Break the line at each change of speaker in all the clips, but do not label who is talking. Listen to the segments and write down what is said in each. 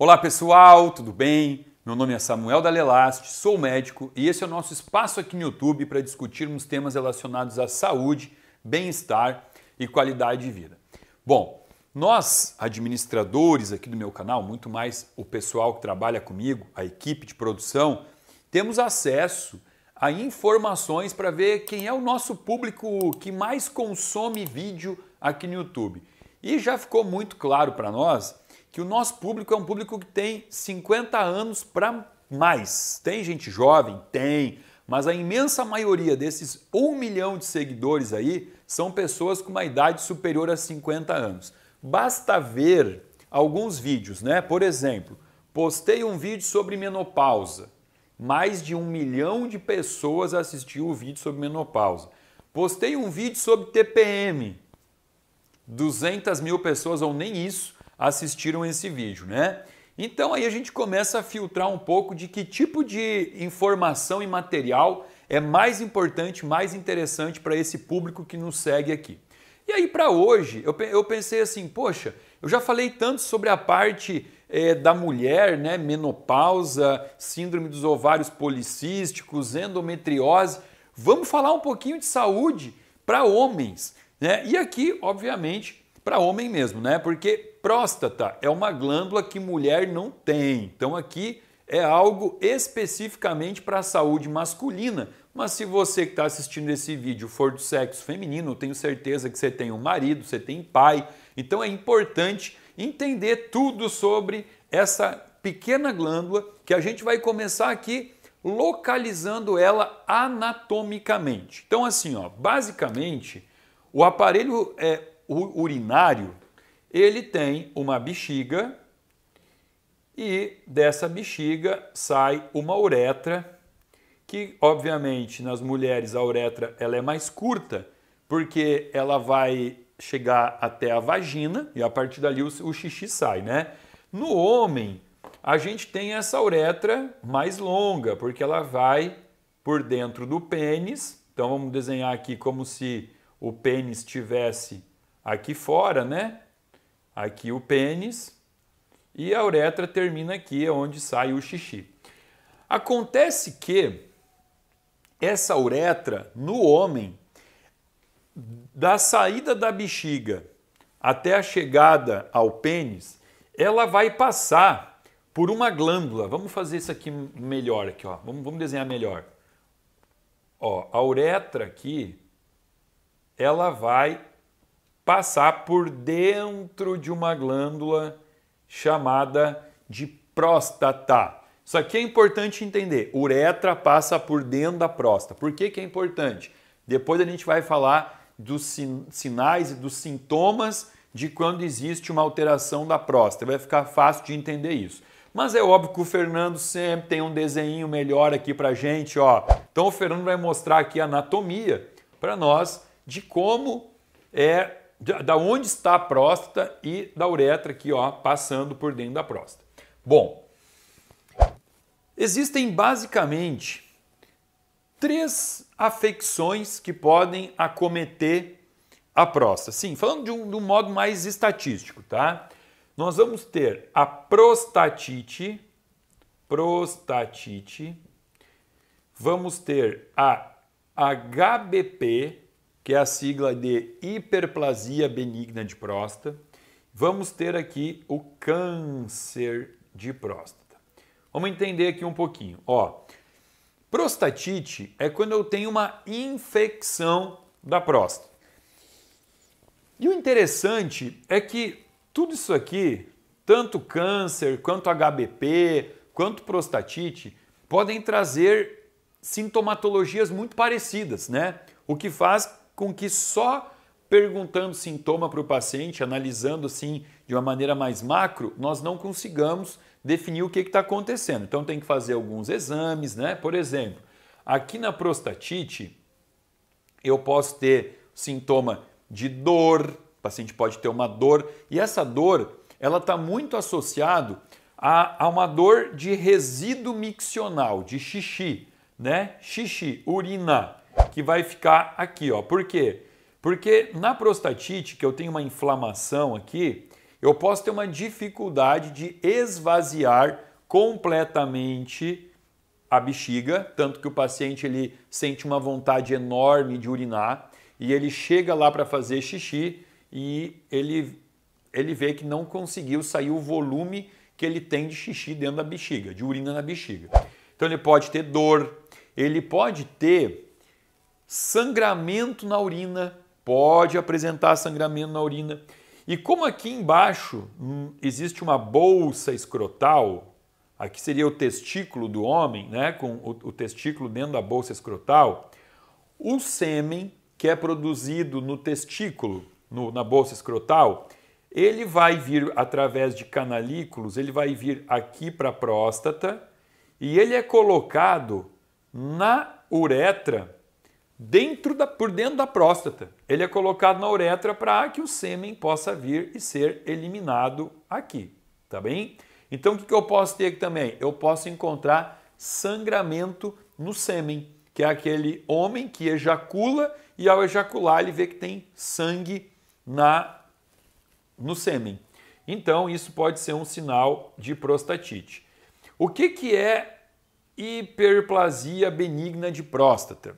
Olá pessoal, tudo bem? Meu nome é Samuel Dalelast, sou médico e esse é o nosso espaço aqui no YouTube para discutirmos temas relacionados à saúde, bem-estar e qualidade de vida. Bom, nós administradores aqui do meu canal, muito mais o pessoal que trabalha comigo, a equipe de produção, temos acesso a informações para ver quem é o nosso público que mais consome vídeo aqui no YouTube. E já ficou muito claro para nós que o nosso público é um público que tem 50 anos para mais. Tem gente jovem? Tem, mas a imensa maioria desses 1 milhão de seguidores aí são pessoas com uma idade superior a 50 anos. Basta ver alguns vídeos, né? Por exemplo, postei um vídeo sobre menopausa. Mais de 1 milhão de pessoas assistiu o vídeo sobre menopausa. Postei um vídeo sobre TPM. 200 mil pessoas, ou nem isso, assistiram esse vídeo, né? Então aí a gente começa a filtrar um pouco de que tipo de informação e material é mais importante, mais interessante para esse público que nos segue aqui. E aí para hoje eu pensei assim, poxa, eu já falei tanto sobre a parte da mulher, né? Menopausa, síndrome dos ovários policísticos, endometriose. Vamos falar um pouquinho de saúde para homens, né? E aqui, obviamente, para homem mesmo, né? Porque próstata é uma glândula que mulher não tem. Então aqui é algo especificamente para a saúde masculina. Mas se você que está assistindo esse vídeo for do sexo feminino, eu tenho certeza que você tem um marido, você tem pai. Então é importante entender tudo sobre essa pequena glândula que a gente vai começar aqui localizando ela anatomicamente. Então assim, ó, basicamente o aparelho urinário, ele tem uma bexiga e dessa bexiga sai uma uretra, que obviamente nas mulheres a uretra ela é mais curta, porque ela vai chegar até a vagina e a partir dali o xixi sai, né? No homem, a gente tem essa uretra mais longa, porque ela vai por dentro do pênis. Então vamos desenhar aqui como se o pênis estivesse aqui fora, né? Aqui o pênis e a uretra termina aqui, é onde sai o xixi. Acontece que essa uretra no homem, da saída da bexiga até a chegada ao pênis, ela vai passar por uma glândula. Vamos fazer isso aqui melhor aqui, ó. Vamos desenhar melhor. Ó, a uretra aqui, ela vai passar por dentro de uma glândula chamada de próstata. Isso aqui é importante entender. Uretra passa por dentro da próstata. Por que que é importante? Depois a gente vai falar dos sinais e dos sintomas de quando existe uma alteração da próstata. Vai ficar fácil de entender isso. Mas é óbvio que o Fernando sempre tem um desenho melhor aqui pra gente, ó. Então o Fernando vai mostrar aqui a anatomia para nós de como da onde está a próstata e da uretra aqui, ó, passando por dentro da próstata. Bom, existem basicamente 3 afecções que podem acometer a próstata. Sim, falando de um modo mais estatístico, tá? Nós vamos ter a prostatite, vamos ter a HBP, que é a sigla de hiperplasia benigna de próstata. Vamos ter aqui o câncer de próstata. Vamos entender aqui um pouquinho. Ó, prostatite é quando eu tenho uma infecção da próstata. E o interessante é que tudo isso aqui, tanto câncer, quanto HBP, quanto prostatite, podem trazer sintomatologias muito parecidas, né? O que faz com que só perguntando sintoma para o paciente, analisando assim de uma maneira mais macro, nós não consigamos definir o que está acontecendo. Então tem que fazer alguns exames, né? Por exemplo, aqui na prostatite eu posso ter sintoma de dor, o paciente pode ter uma dor, e essa dor ela está muito associado a uma dor de resíduo miccional, de xixi, né? Xixi, urina, que vai ficar aqui, ó. Por quê? Porque na prostatite, que eu tenho uma inflamação aqui, eu posso ter uma dificuldade de esvaziar completamente a bexiga, tanto que o paciente ele sente uma vontade enorme de urinar e ele chega lá para fazer xixi e ele vê que não conseguiu sair o volume que ele tem de xixi dentro da bexiga, de urina na bexiga. Então ele pode ter dor, ele pode ter sangramento na urina, pode apresentar sangramento na urina. E como aqui embaixo existe uma bolsa escrotal, aqui seria o testículo do homem, né, com o testículo dentro da bolsa escrotal, o sêmen que é produzido no testículo, na bolsa escrotal, ele vai vir através de canalículos, ele vai vir aqui para a próstata e ele é colocado na uretra por dentro da próstata. Ele é colocado na uretra para que o sêmen possa vir e ser eliminado aqui, tá bem? Então o que eu posso ter aqui também? Eu posso encontrar sangramento no sêmen, que é aquele homem que ejacula e ao ejacular ele vê que tem sangue no sêmen. Então isso pode ser um sinal de prostatite. O que é hiperplasia benigna de próstata?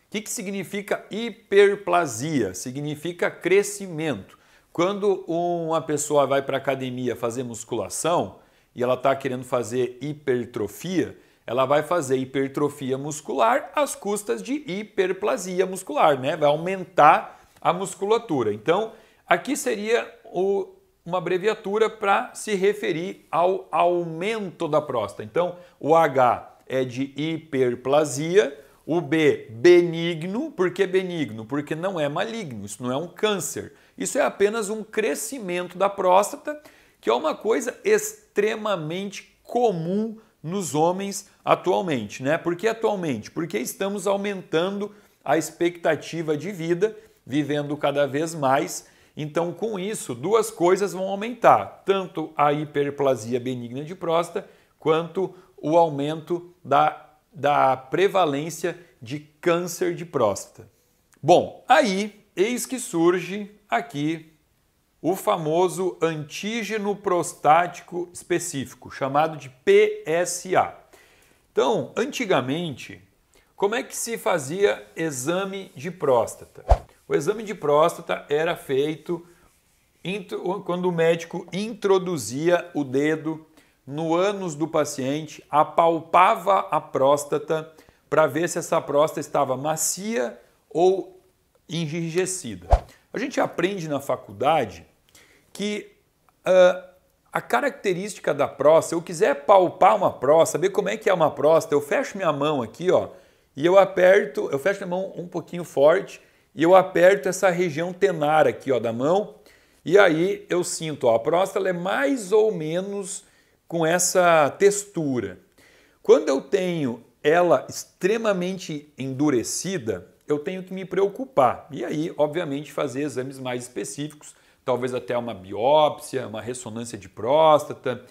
O que significa hiperplasia? Significa crescimento. Quando uma pessoa vai para a academia fazer musculação e ela está querendo fazer hipertrofia, ela vai fazer hipertrofia muscular às custas de hiperplasia muscular, né? Vai aumentar a musculatura. Então, aqui seria uma abreviatura para se referir ao aumento da próstata. Então, o H é de hiperplasia, o B, benigno. Por que benigno? Porque não é maligno, isso não é um câncer. Isso é apenas um crescimento da próstata, que é uma coisa extremamente comum nos homens atualmente, né? Por que atualmente? Porque estamos aumentando a expectativa de vida, vivendo cada vez mais. Então, com isso, duas coisas vão aumentar, tanto a hiperplasia benigna de próstata, quanto o aumento da prevalência de câncer de próstata. Bom, aí, eis que surge aqui o famoso antígeno prostático específico, chamado de PSA. Então, antigamente, como é que se fazia exame de próstata? O exame de próstata era feito quando o médico introduzia o dedo no ânus do paciente, apalpava a próstata para ver se essa próstata estava macia ou enrijecida. A gente aprende na faculdade que a característica da próstata, se eu quiser palpar uma próstata, saber como é que é uma próstata, eu fecho minha mão aqui, ó, e eu fecho minha mão um pouquinho forte e eu aperto essa região tenar aqui, ó, da mão, e aí eu sinto, ó, a próstata ela é mais ou menos com essa textura. Quando eu tenho ela extremamente endurecida, eu tenho que me preocupar. E aí, obviamente, fazer exames mais específicos, talvez até uma biópsia, uma ressonância de próstata.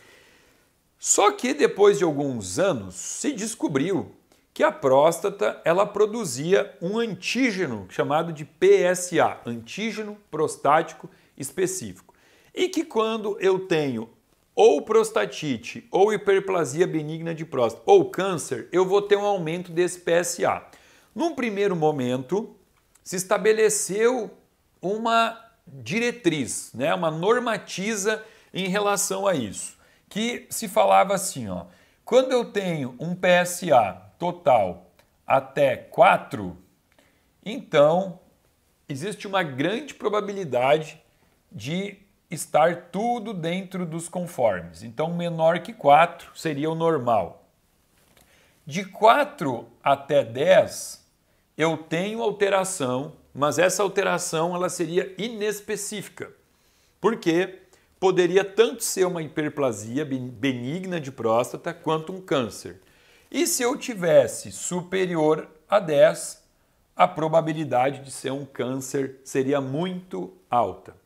Só que depois de alguns anos se descobriu que a próstata ela produzia um antígeno chamado de PSA, antígeno prostático específico. E que quando eu tenho ou prostatite, ou hiperplasia benigna de próstata, ou câncer, eu vou ter um aumento desse PSA. Num primeiro momento, se estabeleceu uma diretriz, né, uma normatiza em relação a isso, que se falava assim, ó, quando eu tenho um PSA total até 4, então existe uma grande probabilidade de estar tudo dentro dos conformes. Então, menor que 4 seria o normal. De 4 até 10, eu tenho alteração, mas essa alteração ela seria inespecífica, porque poderia tanto ser uma hiperplasia benigna de próstata quanto um câncer. E se eu tivesse superior a 10, a probabilidade de ser um câncer seria muito alta.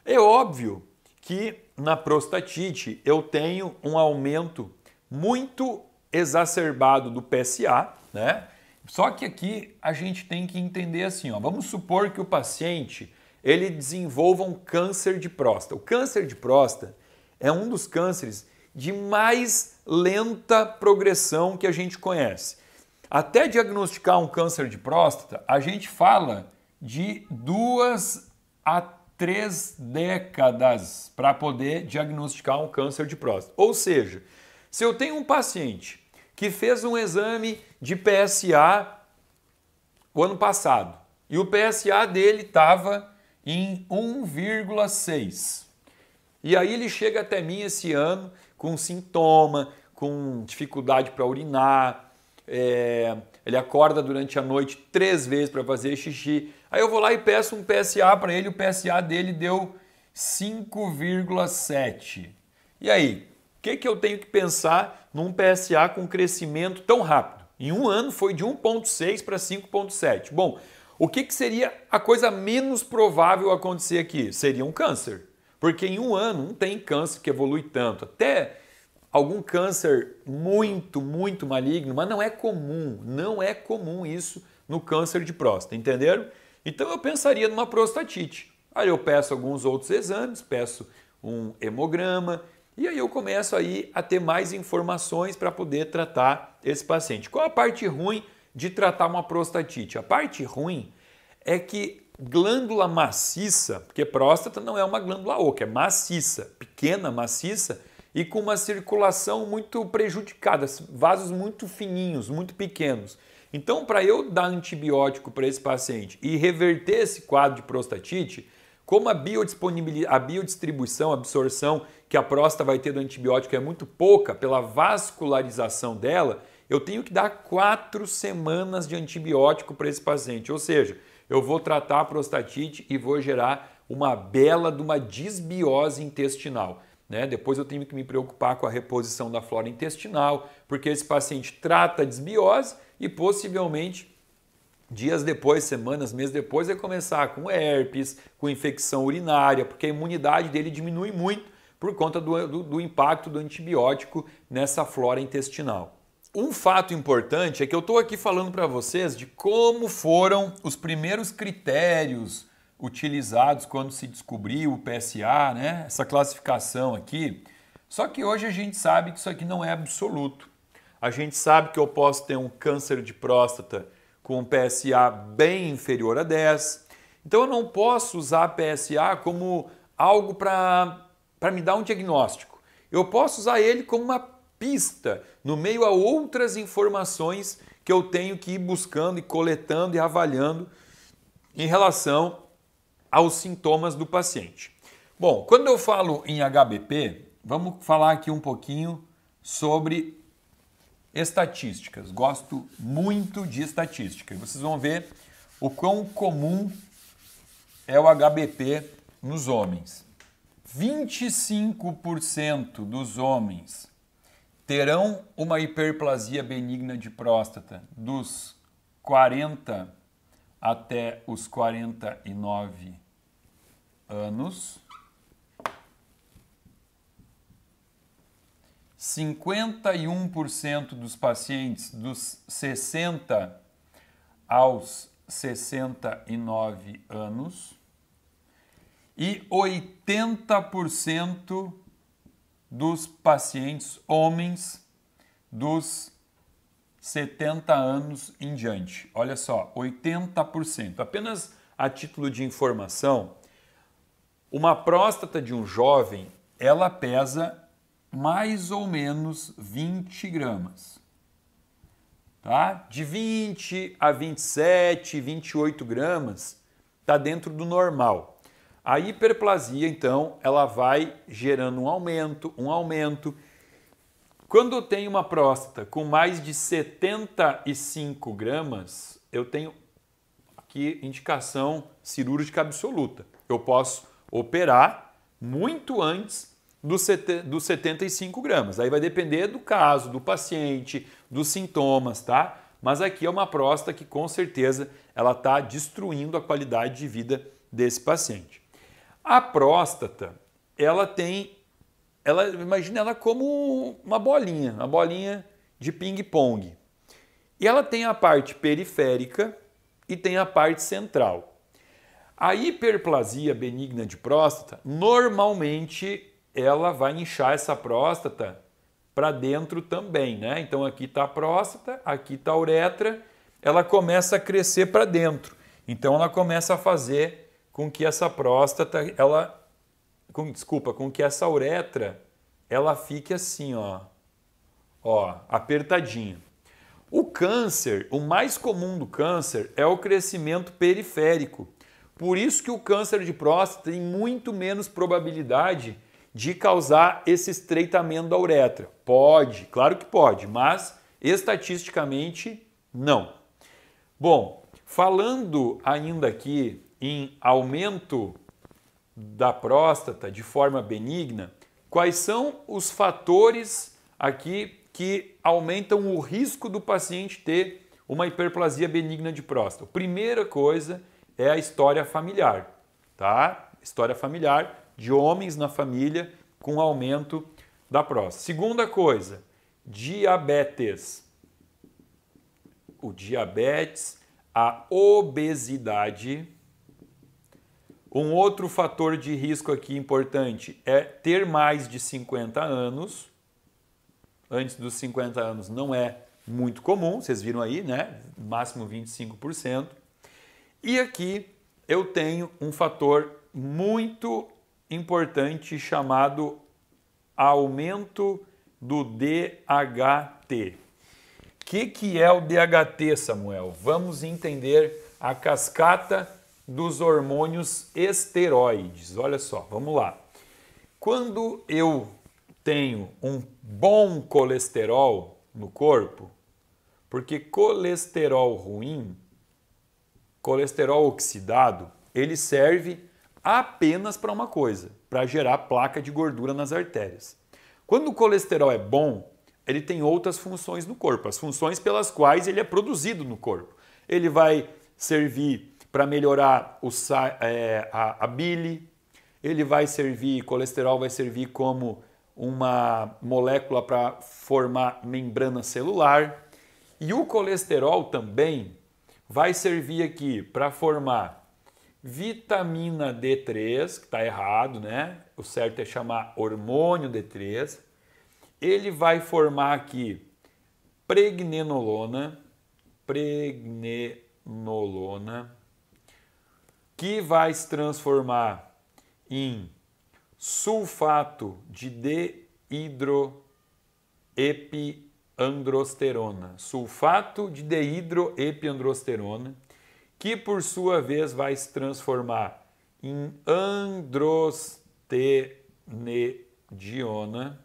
É óbvio que na prostatite eu tenho um aumento muito exacerbado do PSA, né? Só que aqui a gente tem que entender assim, ó, vamos supor que o paciente ele desenvolva um câncer de próstata. O câncer de próstata é um dos cânceres de mais lenta progressão que a gente conhece. Até diagnosticar um câncer de próstata, a gente fala de 2 a 3 décadas para poder diagnosticar um câncer de próstata. Ou seja, se eu tenho um paciente que fez um exame de PSA o ano passado e o PSA dele estava em 1,6. E aí ele chega até mim esse ano com sintoma, com dificuldade para urinar, ele acorda durante a noite 3 vezes para fazer xixi. Aí eu vou lá e peço um PSA para ele, o PSA dele deu 5,7. E aí, o que eu tenho que pensar num PSA com crescimento tão rápido? Em um ano foi de 1,6 para 5,7. Bom, o que seria a coisa menos provável acontecer aqui? Seria um câncer. Porque em um ano não tem câncer que evolui tanto. Até algum câncer muito, muito maligno, mas não é comum isso no câncer de próstata, entenderam? Então eu pensaria numa prostatite. Aí eu peço alguns outros exames, peço um hemograma e aí eu começo aí a ter mais informações para poder tratar esse paciente. Qual a parte ruim de tratar uma prostatite? A parte ruim é que glândula maciça, porque próstata não é uma glândula oca, é maciça, pequena, maciça e com uma circulação muito prejudicada, vasos muito fininhos, muito pequenos. Então, para eu dar antibiótico para esse paciente e reverter esse quadro de prostatite, como a biodistribuição, a absorção que a próstata vai ter do antibiótico é muito pouca pela vascularização dela, eu tenho que dar 4 semanas de antibiótico para esse paciente. Ou seja, eu vou tratar a prostatite e vou gerar uma bela de uma disbiose intestinal. Depois eu tenho que me preocupar com a reposição da flora intestinal, porque esse paciente trata a disbiose e possivelmente dias depois, semanas, meses depois, vai começar com herpes, com infecção urinária, porque a imunidade dele diminui muito por conta do impacto do antibiótico nessa flora intestinal. Um fato importante é que eu estou aqui falando para vocês de como foram os primeiros critérios utilizados quando se descobriu o PSA, essa classificação aqui. Só que hoje a gente sabe que isso aqui não é absoluto. A gente sabe que eu posso ter um câncer de próstata com um PSA bem inferior a 10. Então eu não posso usar PSA como algo para me dar um diagnóstico. Eu posso usar ele como uma pista no meio a outras informações que eu tenho que ir buscando e coletando e avaliando em relação aos sintomas do paciente. Bom, quando eu falo em HBP, vamos falar aqui um pouquinho sobre estatísticas. Gosto muito de estatística. Vocês vão ver o quão comum é o HBP nos homens. 25% dos homens terão uma hiperplasia benigna de próstata dos 40 até os 49 anos. 51% dos pacientes dos 60 aos 69 anos e 80% dos pacientes homens dos 70 anos em diante. Olha só, 80%. Apenas a título de informação, uma próstata de um jovem, ela pesa mais ou menos 20 gramas. Tá? De 20 a 27, 28 gramas está dentro do normal. A hiperplasia, então, ela vai gerando um aumento. Quando eu tenho uma próstata com mais de 75 gramas, eu tenho aqui indicação cirúrgica absoluta. Eu posso operar muito antes dos 75 gramas. Aí vai depender do caso, do paciente, dos sintomas, tá? Mas aqui é uma próstata que com certeza ela está destruindo a qualidade de vida desse paciente. A próstata, imagina ela como uma bolinha de ping-pong. E ela tem a parte periférica e tem a parte central. A hiperplasia benigna de próstata, normalmente ela vai inchar essa próstata para dentro também, né? Então aqui está a próstata, aqui está a uretra, ela começa a crescer para dentro. Então ela começa a fazer com que essa próstata, com que essa uretra, ela fique assim, ó, apertadinha. O câncer, o mais comum do câncer é o crescimento periférico. Por isso que o câncer de próstata tem muito menos probabilidade de causar esse estreitamento da uretra. Pode, claro que pode, mas estatisticamente não. Bom, falando ainda aqui em aumento da próstata de forma benigna, quais são os fatores aqui que aumentam o risco do paciente ter uma hiperplasia benigna de próstata? A primeira coisa é a história familiar, tá? História familiar de homens na família com aumento da próstata. Segunda coisa, diabetes. O diabetes, a obesidade. Um outro fator de risco aqui importante é ter mais de 50 anos. Antes dos 50 anos não é muito comum, vocês viram aí, né? Máximo 25%. E aqui eu tenho um fator muito importante chamado aumento do DHT. O que é o DHT, Samuel? Vamos entender a cascata dos hormônios esteroides. Olha só, vamos lá. Quando eu tenho um bom colesterol no corpo, porque colesterol ruim, colesterol oxidado, ele serve apenas para uma coisa, para gerar placa de gordura nas artérias. Quando o colesterol é bom, ele tem outras funções no corpo, as funções pelas quais ele é produzido no corpo. Ele vai servir para melhorar a bile, ele vai servir, colesterol vai servir como uma molécula para formar membrana celular, e o colesterol também vai servir aqui para formar vitamina D3, que está errado, né? O certo é chamar hormônio D3. Ele vai formar aqui pregnenolona, que vai se transformar em sulfato de deidroepiandrosterona. Sulfato de deidroepiandrosterona, que por sua vez vai se transformar em androstenediona,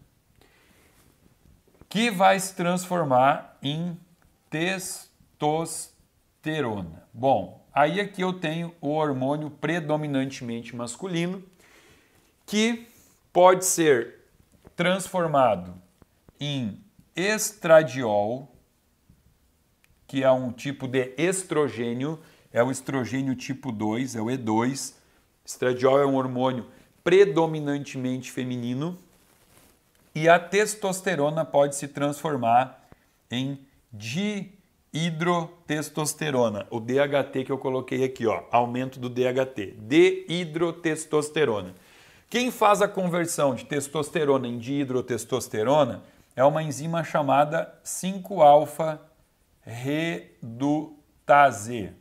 que vai se transformar em testosterona. Bom, aí aqui eu tenho o hormônio predominantemente masculino, que pode ser transformado em estradiol, que é um tipo de estrogênio, é o estrogênio tipo 2, é o E2. Estradiol é um hormônio predominantemente feminino. E a testosterona pode se transformar em dihidrotestosterona, o DHT que eu coloquei aqui, ó, aumento do DHT, dihidrotestosterona. Quem faz a conversão de testosterona em dihidrotestosterona é uma enzima chamada 5-alfa-redutase.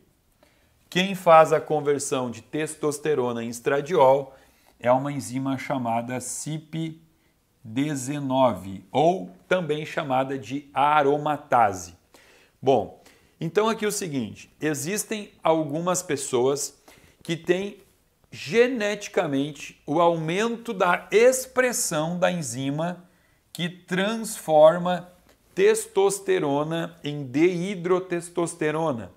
Quem faz a conversão de testosterona em estradiol é uma enzima chamada CYP19, ou também chamada de aromatase. Bom, então aqui é o seguinte, existem algumas pessoas que têm geneticamente o aumento da expressão da enzima que transforma testosterona em deidrotestosterona.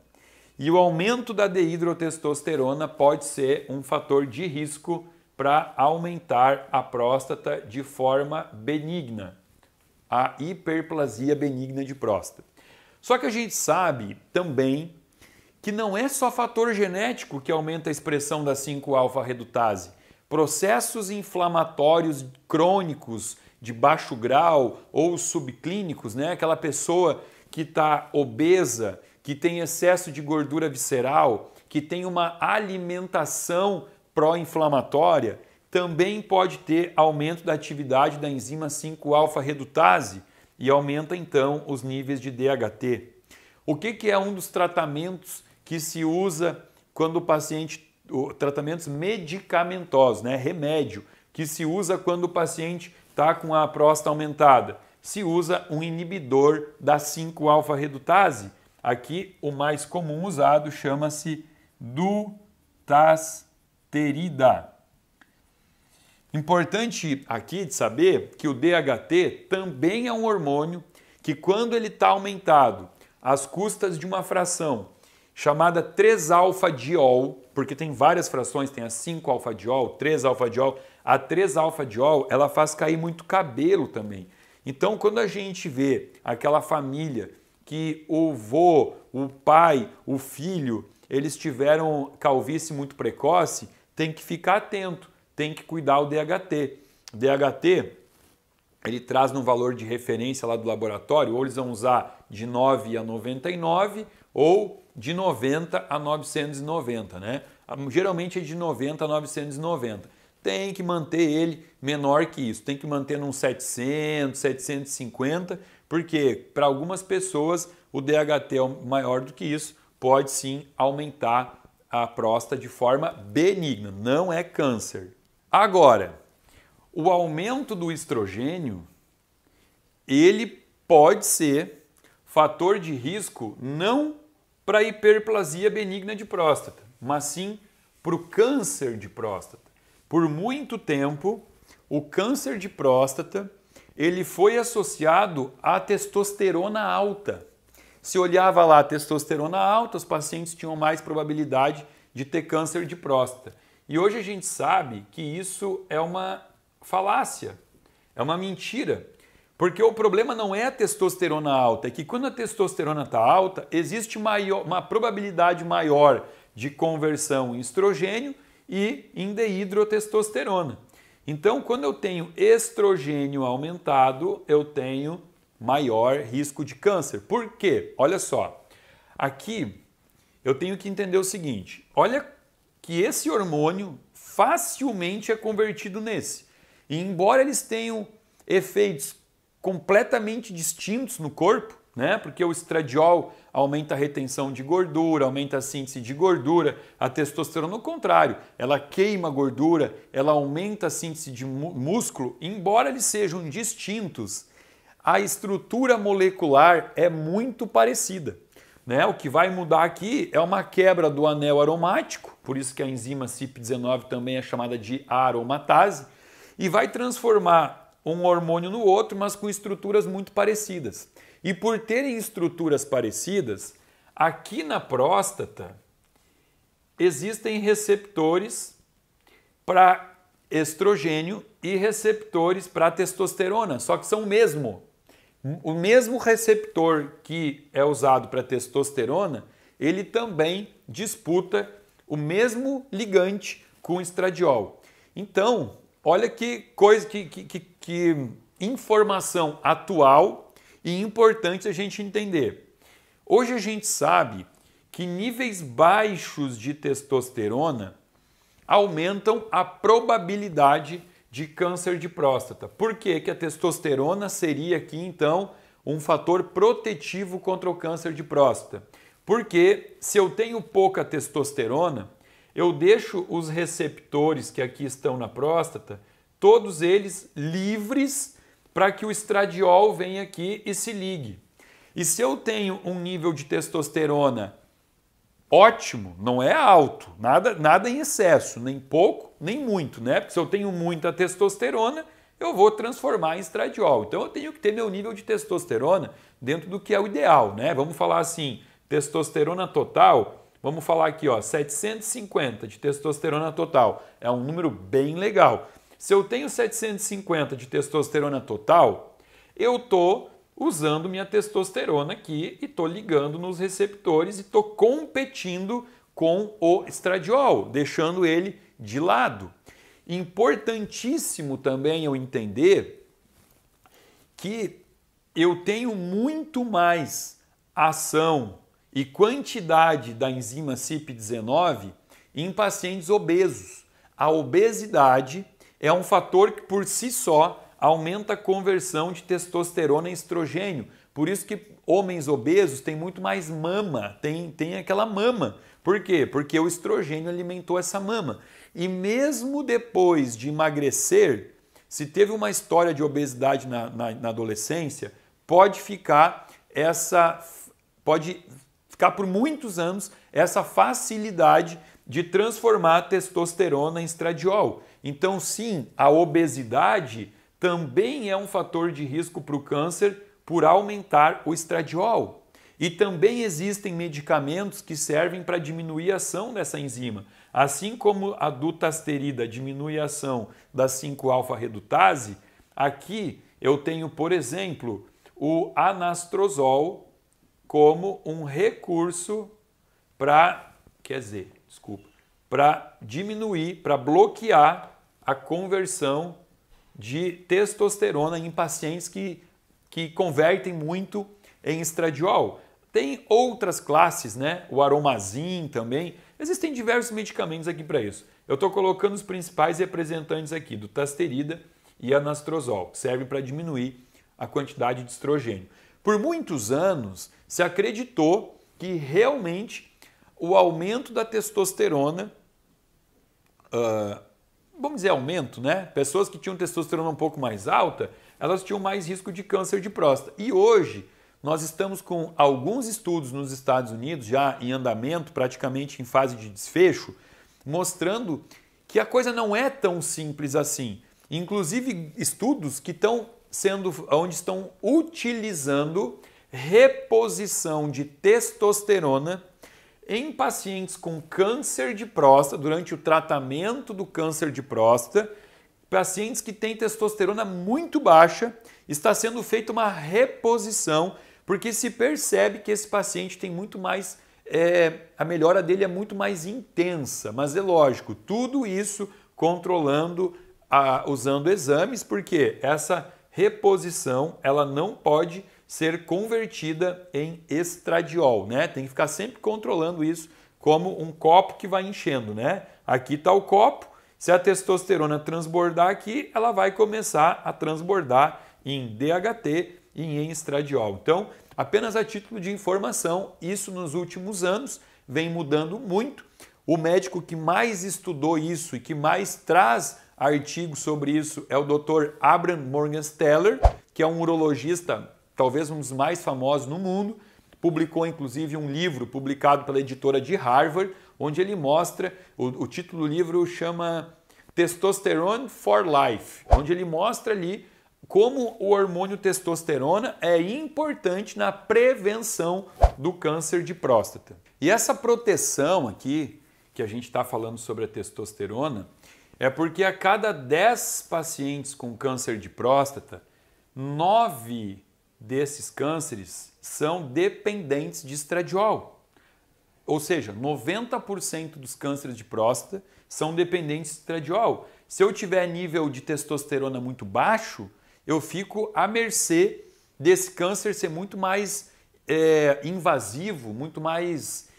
E o aumento da deidrotestosterona pode ser um fator de risco para aumentar a próstata de forma benigna, a hiperplasia benigna de próstata. Só que a gente sabe também que não é só fator genético que aumenta a expressão da 5-alfa-redutase. Processos inflamatórios crônicos de baixo grau ou subclínicos, né? Aquela pessoa que está obesa, que tem excesso de gordura visceral, que tem uma alimentação pró-inflamatória, também pode ter aumento da atividade da enzima 5-alfa-redutase e aumenta então os níveis de DHT. O que é um dos tratamentos que se usa quando o paciente, tratamentos medicamentosos, né, remédio, que se usa quando o paciente está com a próstata aumentada? Se usa um inibidor da 5-alfa-redutase. Aqui o mais comum usado chama-se dutasterida. Importante aqui de saber que o DHT também é um hormônio que, quando ele está aumentado às custas de uma fração chamada 3-alfa-diol, porque tem várias frações, tem a 5-alfa-diol, 3-alfa-diol, a 3-alfa-diol ela faz cair muito cabelo também. Então, quando a gente vê aquela família que o vô, o pai, o filho, eles tiveram calvície muito precoce, tem que ficar atento, tem que cuidar o DHT. O DHT, ele traz no valor de referência lá do laboratório, ou eles vão usar de 9 a 99 ou de 90 a 990, né? Geralmente é de 90 a 990. Tem que manter ele menor que isso, tem que manter num 700, 750, porque para algumas pessoas o DHT é maior do que isso, pode sim aumentar a próstata de forma benigna, não é câncer. Agora, o aumento do estrogênio, ele pode ser fator de risco não para a hiperplasia benigna de próstata, mas sim para o câncer de próstata. Por muito tempo, o câncer de próstata ele foi associado à testosterona alta. Se olhava lá a testosterona alta, os pacientes tinham mais probabilidade de ter câncer de próstata. E hoje a gente sabe que isso é uma falácia, é uma mentira. Porque o problema não é a testosterona alta, é que quando a testosterona está alta, existe uma probabilidade maior de conversão em estrogênio e em dehidrotestosterona. Então, quando eu tenho estrogênio aumentado, eu tenho maior risco de câncer. Por quê? Olha só, aqui eu tenho que entender o seguinte, olha que esse hormônio facilmente é convertido nesse. E embora eles tenham efeitos completamente distintos no corpo, né? Porque o estradiol aumenta a retenção de gordura, aumenta a síntese de gordura, a testosterona, no contrário, ela queima gordura, ela aumenta a síntese de músculo, embora eles sejam distintos, a estrutura molecular é muito parecida. Né? O que vai mudar aqui é uma quebra do anel aromático, por isso que a enzima CYP19 também é chamada de aromatase, e vai transformar um hormônio no outro, mas com estruturas muito parecidas. E por terem estruturas parecidas, aqui na próstata existem receptores para estrogênio e receptores para testosterona, só que são o mesmo. O mesmo receptor que é usado para testosterona, ele também disputa o mesmo ligante com o estradiol. Então, olha que coisa, que informação atual e importante a gente entender. Hoje a gente sabe que níveis baixos de testosterona aumentam a probabilidade de câncer de próstata. Por que que a testosterona seria aqui, então, um fator protetivo contra o câncer de próstata? Porque se eu tenho pouca testosterona, eu deixo os receptores que aqui estão na próstata, todos eles livres para que o estradiol venha aqui e se ligue. E se eu tenho um nível de testosterona ótimo, não é alto, nada em excesso, nem pouco, nem muito, né? Porque se eu tenho muita testosterona, eu vou transformar em estradiol. Então eu tenho que ter meu nível de testosterona dentro do que é o ideal, né? Vamos falar assim, testosterona total, vamos falar aqui, ó, 750 de testosterona total. É um número bem legal. Se eu tenho 750 de testosterona total, eu estou usando minha testosterona aqui e estou ligando nos receptores e estou competindo com o estradiol, deixando ele de lado. Importantíssimo também eu entender que eu tenho muito mais ação e quantidade da enzima CYP19 em pacientes obesos. A obesidade é um fator que por si só aumenta a conversão de testosterona em estrogênio. Por isso que homens obesos têm muito mais mama, tem aquela mama. Por quê? Porque o estrogênio alimentou essa mama. E mesmo depois de emagrecer, se teve uma história de obesidade na adolescência, pode ficar por muitos anos essa facilidade de transformar a testosterona em estradiol. Então, sim, a obesidade também é um fator de risco para o câncer por aumentar o estradiol. E também existem medicamentos que servem para diminuir a ação dessa enzima. Assim como a dutasterida diminui a ação da 5-alfa-redutase, aqui eu tenho, por exemplo, o anastrozol como um recurso para diminuir, para bloquear a conversão de testosterona em pacientes que convertem muito em estradiol. Tem outras classes, né? O aromazin também. Existem diversos medicamentos aqui para isso. Eu estou colocando os principais representantes aqui, dutasterida e anastrozol, que servem para diminuir a quantidade de estrogênio. Por muitos anos, se acreditou que realmente o aumento da testosterona, vamos dizer aumento, né? Pessoas que tinham testosterona um pouco mais alta, elas tinham mais risco de câncer de próstata. E hoje nós estamos com alguns estudos nos Estados Unidos, já em andamento, praticamente em fase de desfecho, mostrando que a coisa não é tão simples assim. Inclusive estudos que onde estão utilizando reposição de testosterona em pacientes com câncer de próstata, durante o tratamento do câncer de próstata, pacientes que têm testosterona muito baixa, está sendo feita uma reposição, porque se percebe que esse paciente tem muito mais, a melhora dele é muito mais intensa, mas é lógico, tudo isso controlando, usando exames, porque essa reposição ela não pode ser convertida em estradiol, né? Tem que ficar sempre controlando isso como um copo que vai enchendo, né? Aqui está o copo, se a testosterona transbordar aqui, ela vai começar a transbordar em DHT e em estradiol. Então, apenas a título de informação, isso nos últimos anos vem mudando muito. O médico que mais estudou isso e que mais traz artigos sobre isso é o Dr. Abraham Morgenstern, que é um urologista, talvez um dos mais famosos no mundo, publicou inclusive um livro publicado pela editora de Harvard, onde ele mostra, o título do livro chama Testosterone for Life, onde ele mostra ali como o hormônio testosterona é importante na prevenção do câncer de próstata. E essa proteção aqui, que a gente está falando sobre a testosterona, é porque a cada 10 pacientes com câncer de próstata, 9 desses cânceres são dependentes de estradiol. Ou seja, 90% dos cânceres de próstata são dependentes de estradiol. Se eu tiver nível de testosterona muito baixo, eu fico à mercê desse câncer ser muito mais invasivo, muito mais...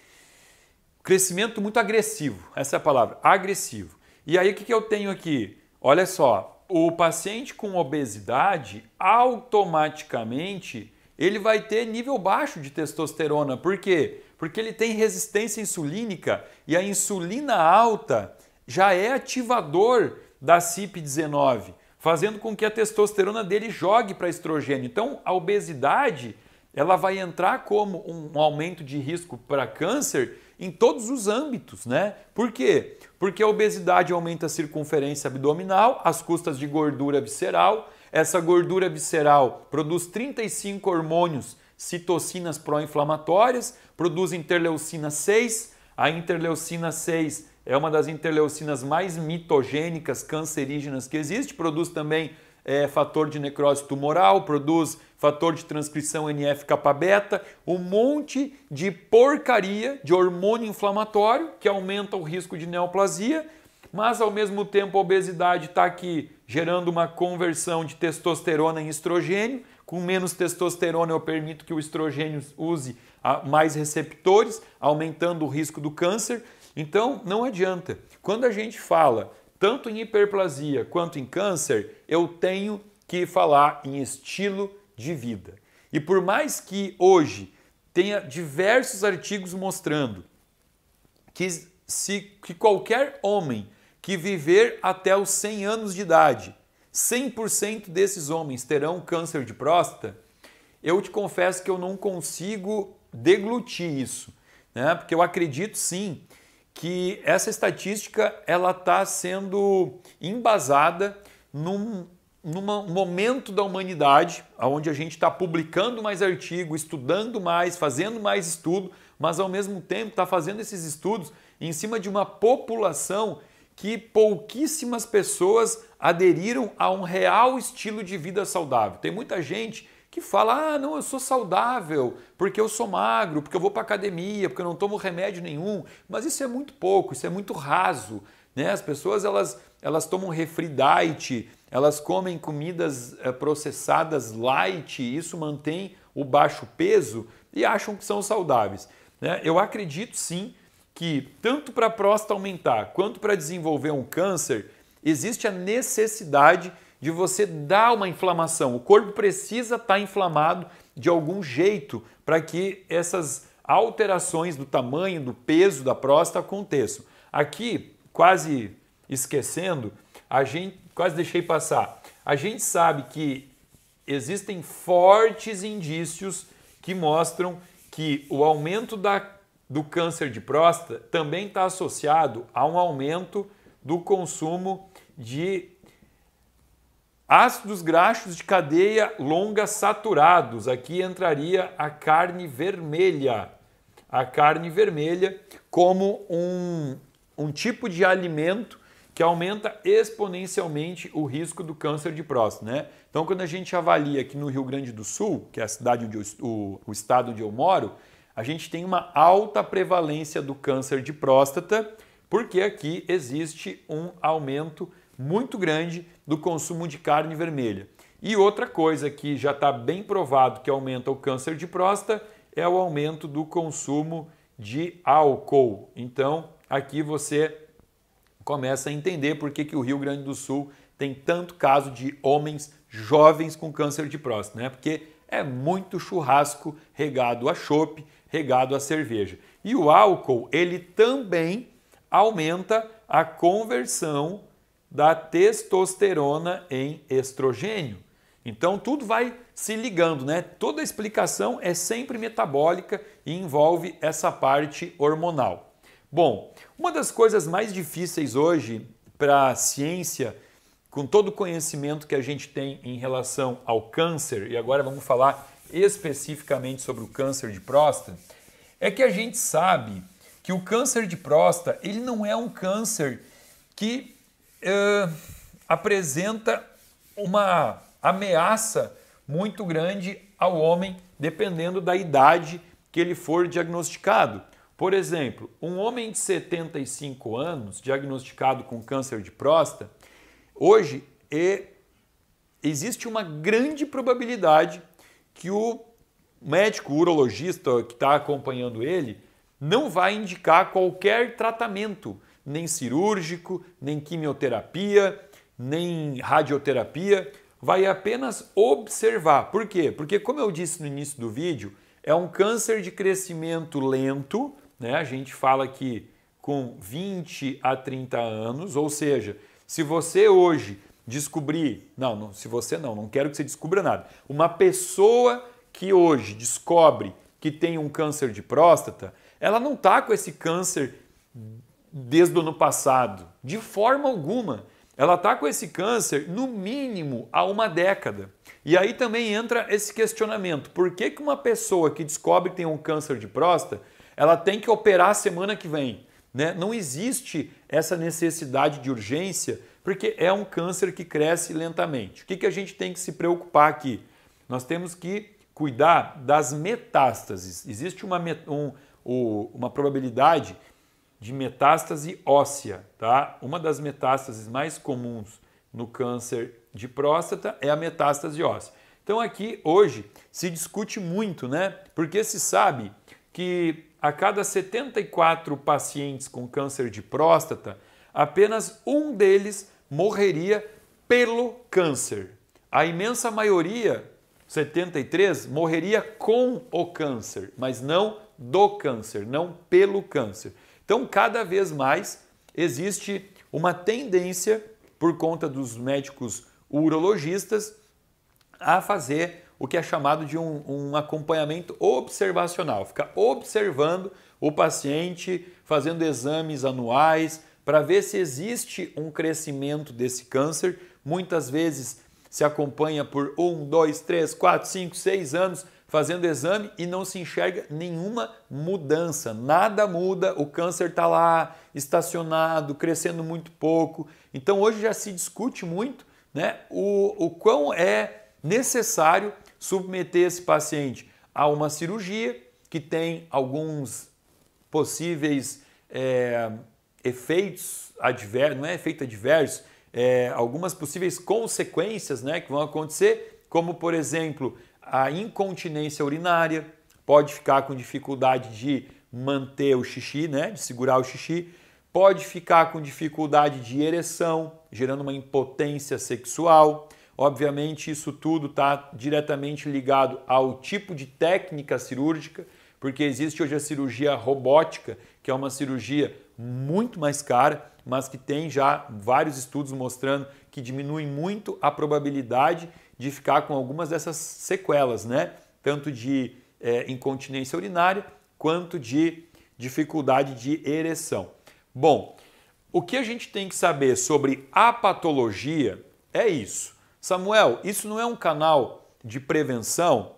crescimento muito agressivo, essa é a palavra, agressivo. E aí o que eu tenho aqui? Olha só, o paciente com obesidade, automaticamente, ele vai ter nível baixo de testosterona. Por quê? Porque ele tem resistência insulínica e a insulina alta já é ativador da CYP19, fazendo com que a testosterona dele jogue para estrogênio. Então, a obesidade ela vai entrar como um aumento de risco para câncer em todos os âmbitos, né? Por quê? Porque a obesidade aumenta a circunferência abdominal, às custas de gordura visceral. Essa gordura visceral produz 35 hormônios, citocinas pró-inflamatórias, produz interleucina 6. A interleucina 6 é uma das interleucinas mais mitogênicas, cancerígenas que existe, produz também fator de necrose tumoral, produz fator de transcrição NF-kappa-beta, um monte de porcaria de hormônio inflamatório que aumenta o risco de neoplasia, mas ao mesmo tempo a obesidade está aqui gerando uma conversão de testosterona em estrogênio. Com menos testosterona eu permito que o estrogênio use mais receptores, aumentando o risco do câncer. Então, não adianta. Quando a gente fala tanto em hiperplasia quanto em câncer, eu tenho que falar em estilo de vida. E por mais que hoje tenha diversos artigos mostrando que qualquer homem que viver até os 100 anos de idade, 100% desses homens terão câncer de próstata, eu te confesso que eu não consigo deglutir isso, né? Porque eu acredito sim que essa estatística ela está sendo embasada num momento da humanidade onde a gente está publicando mais artigo, estudando mais, fazendo mais estudo, mas ao mesmo tempo está fazendo esses estudos em cima de uma população que pouquíssimas pessoas aderiram a um real estilo de vida saudável. Tem muita gente que fala, ah, não, eu sou saudável porque eu sou magro, porque eu vou para academia, porque eu não tomo remédio nenhum, mas isso é muito pouco, isso é muito raso, né? As pessoas elas tomam refri diet, elas comem comidas processadas light, isso mantém o baixo peso e acham que são saudáveis, né? Eu acredito sim que tanto para a próstata aumentar quanto para desenvolver um câncer, existe a necessidade de você dar uma inflamação. O corpo precisa estar inflamado de algum jeito para que essas alterações do tamanho, do peso da próstata aconteçam. Aqui, quase esquecendo, quase deixei passar, a gente sabe que existem fortes indícios que mostram que o aumento do câncer de próstata também está associado a um aumento do consumo de ácidos graxos de cadeia longa saturados. Aqui entraria a carne vermelha. A carne vermelha como um tipo de alimento que aumenta exponencialmente o risco do câncer de próstata, né? Então, quando a gente avalia aqui no Rio Grande do Sul, que é a cidade o estado onde eu moro, a gente tem uma alta prevalência do câncer de próstata, porque aqui existe um aumento muito grande do consumo de carne vermelha. E outra coisa que já está bem provado que aumenta o câncer de próstata é o aumento do consumo de álcool. Então, aqui você começa a entender por que o Rio Grande do Sul tem tanto caso de homens jovens com câncer de próstata, né? Porque é muito churrasco regado a chopp, regado a cerveja. E o álcool, ele também aumenta a conversão da testosterona em estrogênio. Então tudo vai se ligando, né? Toda a explicação é sempre metabólica e envolve essa parte hormonal. Bom, uma das coisas mais difíceis hoje para a ciência, com todo o conhecimento que a gente tem em relação ao câncer, e agora vamos falar especificamente sobre o câncer de próstata, é que a gente sabe que o câncer de próstata ele não é um câncer que apresenta uma ameaça muito grande ao homem, dependendo da idade que ele for diagnosticado. Por exemplo, um homem de 75 anos diagnosticado com câncer de próstata, hoje existe uma grande probabilidade que o médico urologista que está acompanhando ele não vai indicar qualquer tratamento, nem cirúrgico, nem quimioterapia, nem radioterapia, vai apenas observar. Por quê? Porque, como eu disse no início do vídeo, é um câncer de crescimento lento, né? A gente fala que com 20 a 30 anos, ou seja, se você hoje descobrir, não quero que você descubra nada, uma pessoa que hoje descobre que tem um câncer de próstata, ela não está com esse câncer desde o ano passado, de forma alguma. Ela está com esse câncer no mínimo há uma década. E aí também entra esse questionamento, por que uma pessoa que descobre que tem um câncer de próstata, ela tem que operar semana que vem? Né? Não existe essa necessidade de urgência, porque é um câncer que cresce lentamente. O que a gente tem que se preocupar aqui? Nós temos que cuidar das metástases. Existe uma probabilidade de metástase óssea, tá? Uma das metástases mais comuns no câncer de próstata é a metástase óssea. Então aqui hoje se discute muito, né? Porque se sabe que a cada 74 pacientes com câncer de próstata, apenas um deles morreria pelo câncer. A imensa maioria, 73, morreria com o câncer, mas não do câncer, não pelo câncer. Então, cada vez mais existe uma tendência, por conta dos médicos urologistas, a fazer o que é chamado de um acompanhamento observacional. Ficar observando o paciente, fazendo exames anuais, para ver se existe um crescimento desse câncer. Muitas vezes se acompanha por 1, 2, 3, 4, 5, 6 anos fazendo exame e não se enxerga nenhuma mudança, nada muda, o câncer está lá estacionado, crescendo muito pouco. Então hoje já se discute muito, né, o quão é necessário submeter esse paciente a uma cirurgia que tem alguns possíveis efeitos adversos, não é efeito adverso, algumas possíveis consequências, né, que vão acontecer, como por exemplo a incontinência urinária, pode ficar com dificuldade de manter o xixi, né, de segurar o xixi, pode ficar com dificuldade de ereção, gerando uma impotência sexual. Obviamente isso tudo está diretamente ligado ao tipo de técnica cirúrgica, porque existe hoje a cirurgia robótica, que é uma cirurgia muito mais cara, mas que tem já vários estudos mostrando que diminui muito a probabilidade de ficar com algumas dessas sequelas, né? Tanto de incontinência urinária quanto de dificuldade de ereção. Bom, o que a gente tem que saber sobre a patologia é isso. Samuel, isso não é um canal de prevenção?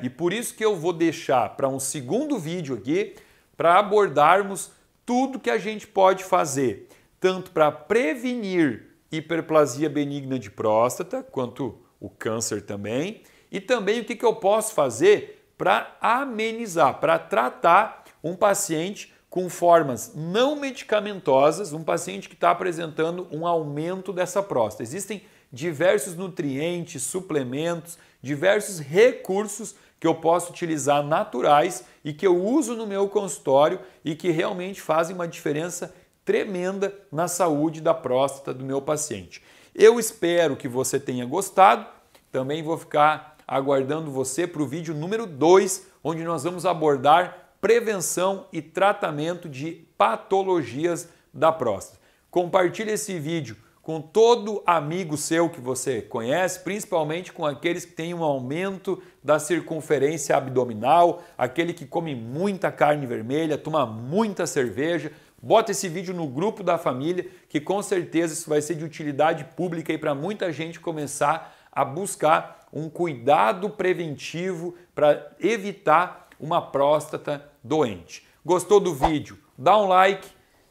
E por isso que eu vou deixar para um segundo vídeo aqui para abordarmos tudo que a gente pode fazer, tanto para prevenir hiperplasia benigna de próstata, quanto o câncer também, e também o que eu posso fazer para amenizar, para tratar um paciente com formas não medicamentosas, um paciente que está apresentando um aumento dessa próstata. Existem diversos nutrientes, suplementos, diversos recursos que eu posso utilizar naturais e que eu uso no meu consultório e que realmente fazem uma diferença tremenda na saúde da próstata do meu paciente. Eu espero que você tenha gostado, também vou ficar aguardando você para o vídeo número 2, onde nós vamos abordar prevenção e tratamento de patologias da próstata. Compartilhe esse vídeo com todo amigo seu que você conhece, principalmente com aqueles que têm um aumento da circunferência abdominal, aquele que come muita carne vermelha, toma muita cerveja. Bota esse vídeo no grupo da família, que com certeza isso vai ser de utilidade pública e para muita gente começar a buscar um cuidado preventivo para evitar uma próstata doente. Gostou do vídeo? Dá um like,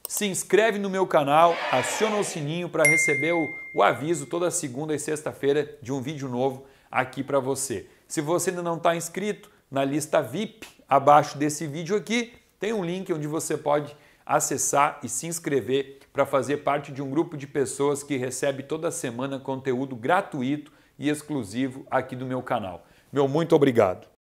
se inscreve no meu canal, aciona o sininho para receber o aviso toda segunda e sexta-feira de um vídeo novo aqui para você. Se você ainda não está inscrito na lista VIP, abaixo desse vídeo aqui, tem um link onde você pode acessar e se inscrever para fazer parte de um grupo de pessoas que recebe toda semana conteúdo gratuito e exclusivo aqui do meu canal. Meu muito obrigado.